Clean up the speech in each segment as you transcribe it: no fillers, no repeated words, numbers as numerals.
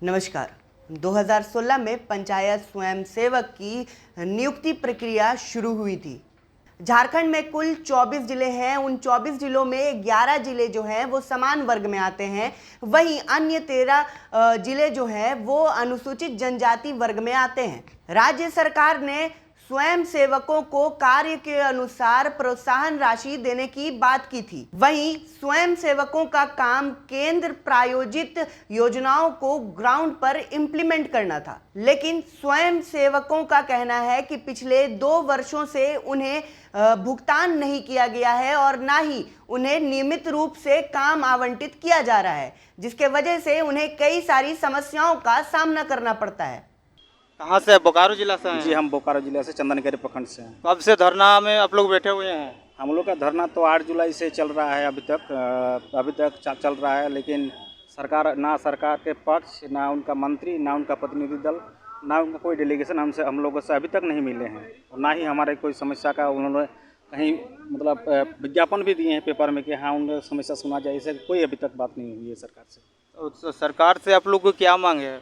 नमस्कार। 2016 में पंचायत स्वयंसेवक की नियुक्ति प्रक्रिया शुरू हुई थी। झारखंड में कुल 24 जिले हैं। उन 24 जिलों में 11 जिले जो हैं वो समान वर्ग में आते हैं, वहीं अन्य 13 जिले जो हैं वो अनुसूचित जनजाति वर्ग में आते हैं। राज्य सरकार ने स्वयं सेवकों को कार्य के अनुसार प्रोत्साहन राशि देने की बात की थी। वहीं स्वयं सेवकों का काम केंद्र प्रायोजित योजनाओं को ग्राउंड पर इम्प्लीमेंट करना था, लेकिन स्वयं सेवकों का कहना है कि पिछले 2 वर्षों से उन्हें भुगतान नहीं किया गया है और ना ही उन्हें नियमित रूप से काम आवंटित किया जा रहा है, जिसके वजह से उन्हें कई सारी समस्याओं का सामना करना पड़ता है। कहाँ से? बोकारो जिला से हैं? जी, हम बोकारो जिले से चंदनगढ़ी प्रखंड से हैं। कब से धरना में आप लोग बैठे हुए हैं? हम लोग का धरना तो 8 जुलाई से चल रहा है। अभी तक चल रहा है, लेकिन सरकार के पक्ष, ना उनका मंत्री, ना उनका प्रतिनिधि दल, ना उनका कोई डेलीगेशन हम लोगों से अभी तक नहीं मिले हैं, और ना ही हमारे कोई समस्या का उन्होंने कहीं विज्ञापन भी दिए हैं पेपर में कि हाँ उनका समस्या सुना जाए। इसे कोई अभी तक बात नहीं हुई है सरकार से। तो सरकार से आप लोग को क्या मांग है?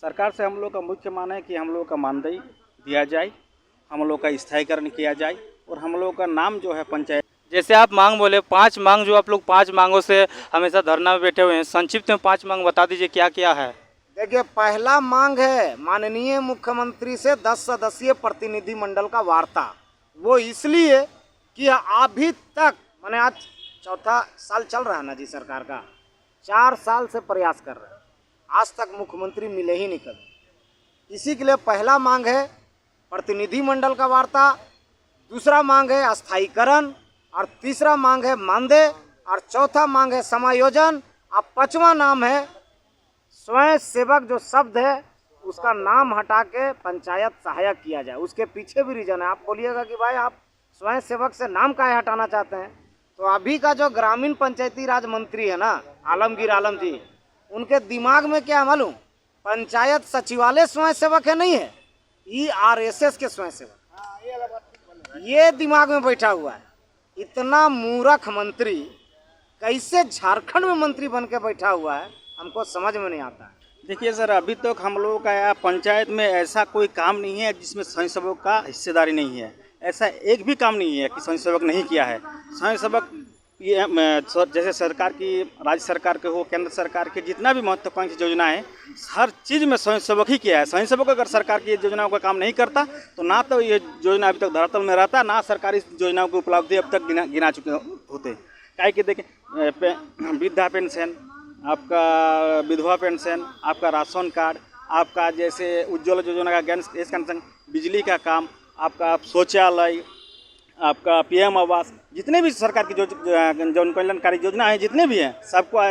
सरकार से हम लोग का मुख्य मांग है कि हम लोग का मानदेय दिया जाए, हम लोग का स्थायीकरण किया जाए, और हम लोग का नाम जो है पंचायत। जैसे आप मांग बोले 5 मांग, जो आप लोग 5 मांगों से हमेशा धरना में बैठे हुए हैं, संक्षिप्त में 5 मांग बता दीजिए क्या क्या है। देखिए, पहला मांग है माननीय मुख्यमंत्री से 10 सदस्यीय प्रतिनिधि मंडल का वार्ता। वो इसलिए कि अभी तक मैंने आज 4था साल चल रहा है ना जी, सरकार का 4 साल से प्रयास कर रहे हैं, आज तक मुख्यमंत्री मिले ही नहीं कभी। इसी के लिए पहला मांग है प्रतिनिधि मंडल का वार्ता, दूसरा मांग है अस्थायीकरण, और तीसरा मांग है मानदेय, और चौथा मांग है समायोजन, और 5वां नाम है स्वयं सेवक। जो शब्द है उसका नाम हटा के पंचायत सहायक किया जाए। उसके पीछे भी रीजन है। आप बोलिएगा कि भाई आप स्वयं सेवक से नाम काहे हटाना चाहते हैं, तो अभी का जो ग्रामीण पंचायती राज मंत्री है ना, आलमगीर आलम जी, उनके दिमाग में क्या मालूम, पंचायत सचिवालय स्वयं सेवक है, नहीं है ERSS के स्वयं सेवक, ये दिमाग में बैठा हुआ है। इतना मूर्ख मंत्री कैसे झारखंड में मंत्री बन के बैठा हुआ है, हमको समझ में नहीं आता है। देखिए सर, अभी तक हम लोगों का पंचायत में ऐसा कोई काम नहीं है जिसमें स्वयं सेवक का हिस्सेदारी नहीं है। ऐसा एक भी काम नहीं है कि स्वयं सेवक नहीं किया है। स्वयं सेवक ये जैसे सरकार की, राज्य सरकार के हो, केंद्र सरकार के जितना भी महत्वकांक्षी योजना है, हर चीज़ में स्वयं सेवक ही किया है। स्वयं सेवक अगर सरकार की योजनाओं का काम नहीं करता तो ना तो ये योजना अभी तक धरातल में रहता, ना सरकारी योजनाओं की उपलब्धि अब तक गिना चुके होते। काहे कि देखें, वृद्धा पेंशन, आपका विधवा पेंशन, आपका राशन कार्ड, आपका जैसे उज्ज्वला योजना का गैस कनेक्शन, बिजली का काम, आपका शौचालय, आपका PM आवास, जितने भी सरकार की जो जन कल्याणकारी योजना है, जितने भी हैं, सबको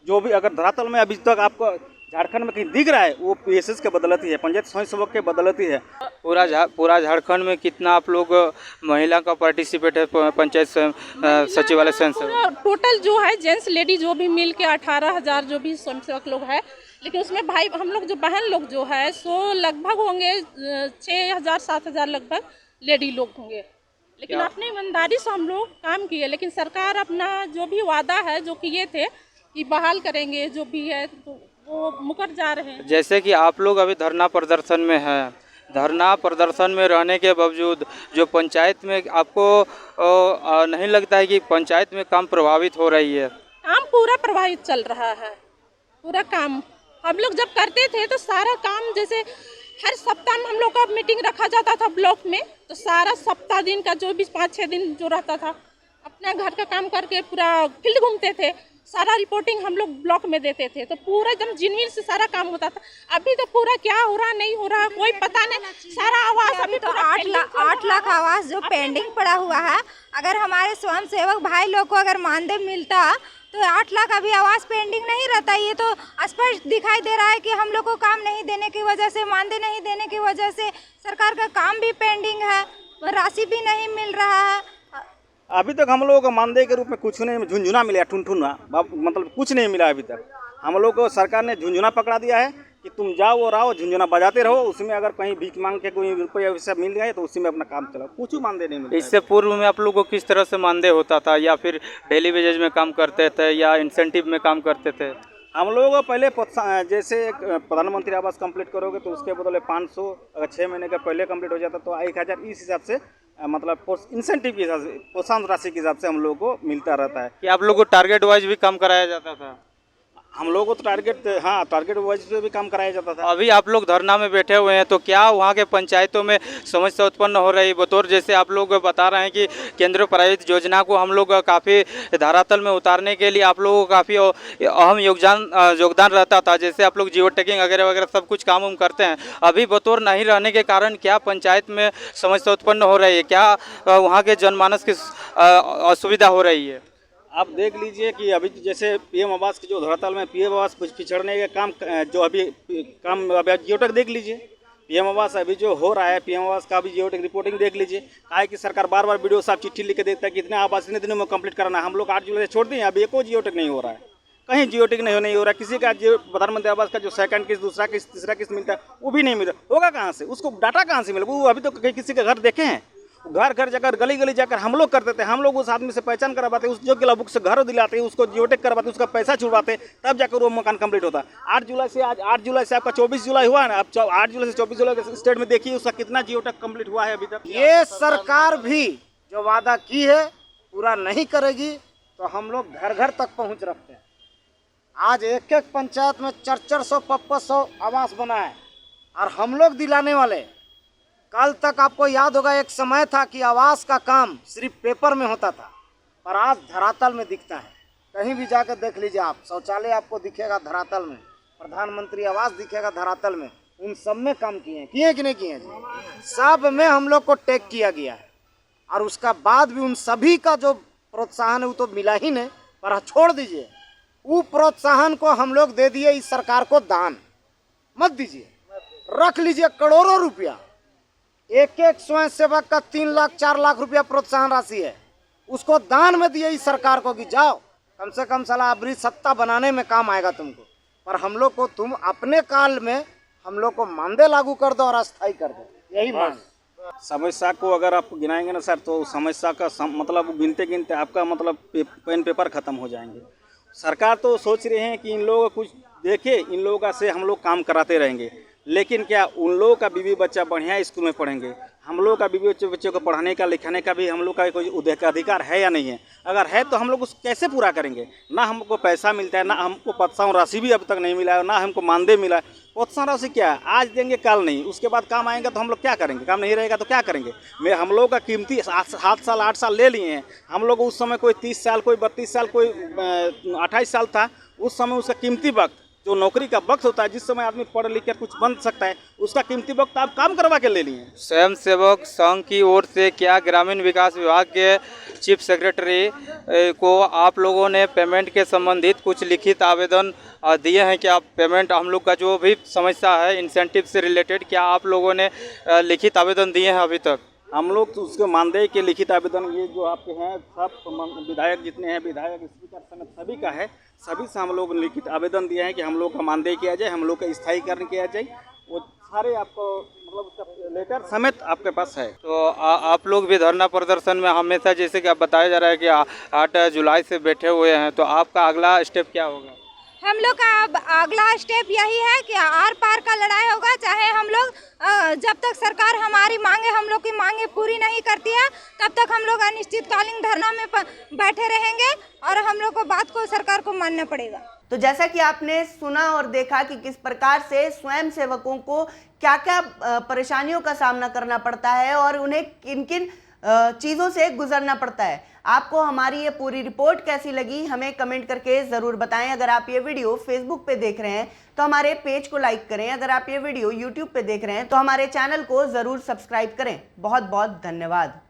जो भी अगर धरातल में अभी तक आपको झारखंड में कहीं दिख रहा है, वो PSS के बदौलत ही है, पंचायत स्वयं सेवक के बदौलत ही है। पूरा झारखंड में कितना आप लोग महिला का पार्टिसिपेट है पंचायत सचिवालय स्वयं सेवक? टोटल जो है जेंट्स लेडी जो भी मिल के 18,000 जो भी स्वयं सेवक लोग है, लेकिन उसमें भाई हम लोग जो बहन लोग जो है सो लगभग होंगे 6,000-7,000 लगभग लेडी लोग होंगे। लेकिन अपनी ईमानदारी से हम लोग काम किए, लेकिन सरकार अपना जो भी वादा है जो किए थे कि बहाल करेंगे जो भी है, तो वो मुकर जा रहे हैं। जैसे कि आप लोग अभी धरना प्रदर्शन में हैं, धरना प्रदर्शन में रहने के बावजूद जो पंचायत में आपको नहीं लगता है कि पंचायत में काम प्रभावित हो रही है? काम पूरा प्रभावित चल रहा है। पूरा काम हम लोग जब करते थे तो सारा काम, जैसे हर सप्ताह में हम लोग का मीटिंग रखा जाता था ब्लॉक में, तो सारा सप्ताह दिन का जो भी 5-6 दिन जो रहता था, अपना घर का काम करके पूरा फील्ड घूमते थे, सारा रिपोर्टिंग हम लोग ब्लॉक में देते थे, तो पूरा एकदम जिनवीर से सारा काम होता था। अभी तो पूरा क्या हो रहा नहीं हो रहा कोई पता नहीं। सारा आवास अभी तो 8 लाख आवास जो पेंडिंग पड़ा हुआ है, अगर हमारे स्वयं सेवक भाई लोग को अगर मानदेय मिलता तो 8 लाख अभी आवास पेंडिंग नहीं रहता। ये तो स्पष्ट दिखाई दे रहा है कि हम लोग को काम नहीं देने की वजह से, मानदेय नहीं देने की वजह से सरकार का काम भी पेंडिंग है, राशि भी नहीं मिल रहा है। अभी तक हम लोगों को मानदेय के रूप में कुछ नहीं, झुंझुना मिला, ठुनठुना, मतलब कुछ नहीं मिला अभी तक। हम लोग को सरकार ने झुंझुना पकड़ा दिया है कि तुम जाओ और आओ, झुंझुना बजाते रहो, उसमें अगर कहीं भीख मांग के कोई रुपये वैसे मिल गए तो उसी में अपना काम चलाओ, कुछ मानदेय नहीं मिलता। इससे पूर्व में आप लोग को किस तरह से मानदेय होता था, या फिर डेली वेजेज में काम करते थे या इंसेंटिव में काम करते थे? हम लोग पहले जैसे प्रधानमंत्री आवास कंप्लीट करोगे तो उसके बदले 500, अगर 6 महीने का पहले कंप्लीट हो जाता तो 1000, इस हिसाब से मतलब इंसेंटिव के हिसाब से, प्रोत्साहन राशि के हिसाब से हम लोग को मिलता रहता है। कि आप लोगों को टारगेट वाइज भी काम कराया जाता था? हम लोगों को तो टारगेट वाइज पे भी काम कराया जाता था। अभी आप लोग धरना में बैठे हुए हैं, तो क्या वहाँ के पंचायतों में समस्या उत्पन्न हो रही? बतौर जैसे आप लोग बता रहे हैं कि केंद्र प्रायोजित योजना को हम लोग काफ़ी धरातल में उतारने के लिए आप लोगों को काफ़ी अहम योगदान रहता था, जैसे आप लोग जियो टैगिंग वगैरह वगैरह सब कुछ काम करते हैं। अभी बतौर नहीं रहने के कारण क्या पंचायत में समस्या उत्पन्न हो रही है? क्या वहाँ के जनमानस की असुविधा हो रही है? आप देख लीजिए कि अभी जैसे पीएम आवास की जो धरातल में पीएम आवास पिछड़ने का काम जो अभी काम अभी जियोटेक देख लीजिए, पीएम आवास अभी जो हो रहा है, पीएम आवास का भी जियोटेक रिपोर्टिंग देख लीजिए। काहे कि सरकार बार बार वीडियो साहब चिट्ठी लिख के देता है कि इतने आवास इतने दिनों में कंप्लीट कराना है। हम लोग 8 जुलाई से छोड़ दिए, अभी एको जियोटेक नहीं हो रहा है, कहीं जियोटेक नहीं हो रहा है। किसी का जो प्रधानमंत्री आवास का जो सेकंड किस्त, दूसरा किस्त, तीसरा किस्त मिलता है वो भी नहीं मिल रहा। होगा कहाँ से? उसको डाटा कहाँ से मिलेगा? वो अभी तो कहीं किसी के घर देखे हैं? घर घर जाकर, गली गली जाकर हम लोग करते थे। हम लोग उस आदमी से पहचान करवाते, उस जो के बुक से घर दिलाते, उसको जियोटेक करवाते, उसका पैसा छुड़वाते, तब जाकर वो मकान कंप्लीट होता। 8 जुलाई से आपका 24 जुलाई हुआ ना, अब 8 जुलाई से 24 जुलाई के स्टेट में देखिए उसका कितना जियोटेक कंप्लीट हुआ है अभी तक। ये सरकार भी जो वादा की है पूरा नहीं करेगी तो हम लोग घर घर तक पहुंच रखते हैं। आज एक एक पंचायत में 400 500 आवास बना है और हम लोग दिलाने वाले। कल तक आपको याद होगा एक समय था कि आवास का काम सिर्फ पेपर में होता था, पर आज धरातल में दिखता है। कहीं भी जाकर देख लीजिए आप, शौचालय आपको दिखेगा धरातल में, प्रधानमंत्री आवास दिखेगा धरातल में। उन सब में काम किए कि नहीं किए? सब में हम लोग को टैग किया गया है और उसका बाद भी उन सभी का जो प्रोत्साहन है वो तो मिला ही नहीं। पर छोड़ दीजिए, वो प्रोत्साहन को हम लोग दे दिए इस सरकार को दान। मत दीजिए, रख लीजिए करोड़ों रुपया। एक एक स्वयं सेवक का 3 लाख 4 लाख रुपया प्रोत्साहन राशि है, उसको दान में दिए इस सरकार को कि जाओ कम से कम साला अबरी सत्ता बनाने में काम आएगा तुमको। पर हम लोग को तुम अपने काल में हम लोग को मानदेय लागू कर दो और अस्थायी कर दो, यही मांग। समस्या को अगर आप गिनाएंगे ना सर, तो समस्या का मतलब गिनते गिनते आपका मतलब पेन पेपर ख़त्म हो जाएंगे। सरकार तो सोच रहे हैं कि इन लोगों को कुछ देखे, इन लोगों से हम लोग काम कराते रहेंगे, लेकिन क्या उन लोगों का बीवी बच्चा बढ़िया स्कूल में पढ़ेंगे? हम लोग का बीवी बच्चों को पढ़ाने का लिखाने का भी हम लोग का कोई अधिकार है या नहीं है? अगर है तो हम लोग उस कैसे पूरा करेंगे? ना हमको पैसा मिलता है, ना हमको प्रोत्साहन राशि भी अब तक नहीं मिला है, ना हमको मानदेय मिला है। प्रोत्साहन राशि क्या है? आज देंगे कल नहीं, उसके बाद काम आएगा तो हम लोग क्या करेंगे? काम नहीं रहेगा तो क्या करेंगे? हम लोग का कीमती 7 साल 8 साल ले लिए हैं। हम लोग उस समय कोई 30 साल, कोई 32 साल, कोई 28 साल था। उस समय उसका कीमती वक्त, जो नौकरी का वक्त होता है, जिस समय आदमी पढ़ लिख कर कुछ बन सकता है, उसका कीमती वक्त आप काम करवा के ले लिए। स्वयं सेवक संघ की ओर से क्या ग्रामीण विकास विभाग के चीफ सेक्रेटरी को आप लोगों ने पेमेंट के संबंधित कुछ लिखित आवेदन दिए हैं? क्या पेमेंट हम लोग का जो भी समस्या है इंसेंटिव से रिलेटेड, क्या आप लोगों ने लिखित आवेदन दिए हैं अभी तक? हम लोग तो उसके मानदेय के लिखित आवेदन, ये जो आपके हैं सब विधायक जितने हैं, विधायक स्पीकर समेत सभी का है, सभी से हम लोग लिखित आवेदन दिए हैं कि हम लोग का मानदेय किया जाए, हम लोग का स्थायीकरण किया जाए। वो सारे आपको मतलब उसका लेटर समेत आपके पास है। तो आप लोग भी धरना प्रदर्शन में हमेशा, जैसे कि आप बताया जा रहा है कि 8 जुलाई से बैठे हुए हैं, तो आपका अगला स्टेप क्या होगा? हम लोग का अब अगला स्टेप यही है कि आर पार का लड़ाई होगा। चाहे हम लोग जब तक सरकार हमारी मांगे, हम लोग की मांगे पूरी नहीं करती है, तब तक हम लोग अनिश्चितकालीन धरना में बैठे रहेंगे और हम लोग को बात को सरकार को मानना पड़ेगा। तो जैसा कि आपने सुना और देखा कि किस प्रकार से स्वयं सेवकों को क्या क्या परेशानियों का सामना करना पड़ता है और उन्हें किन किन चीज़ों से गुजरना पड़ता है। आपको हमारी ये पूरी रिपोर्ट कैसी लगी हमें कमेंट करके ज़रूर बताएं। अगर आप ये वीडियो फेसबुक पे देख रहे हैं तो हमारे पेज को लाइक करें। अगर आप ये वीडियो यूट्यूब पे देख रहे हैं तो हमारे चैनल को ज़रूर सब्सक्राइब करें। बहुत बहुत धन्यवाद।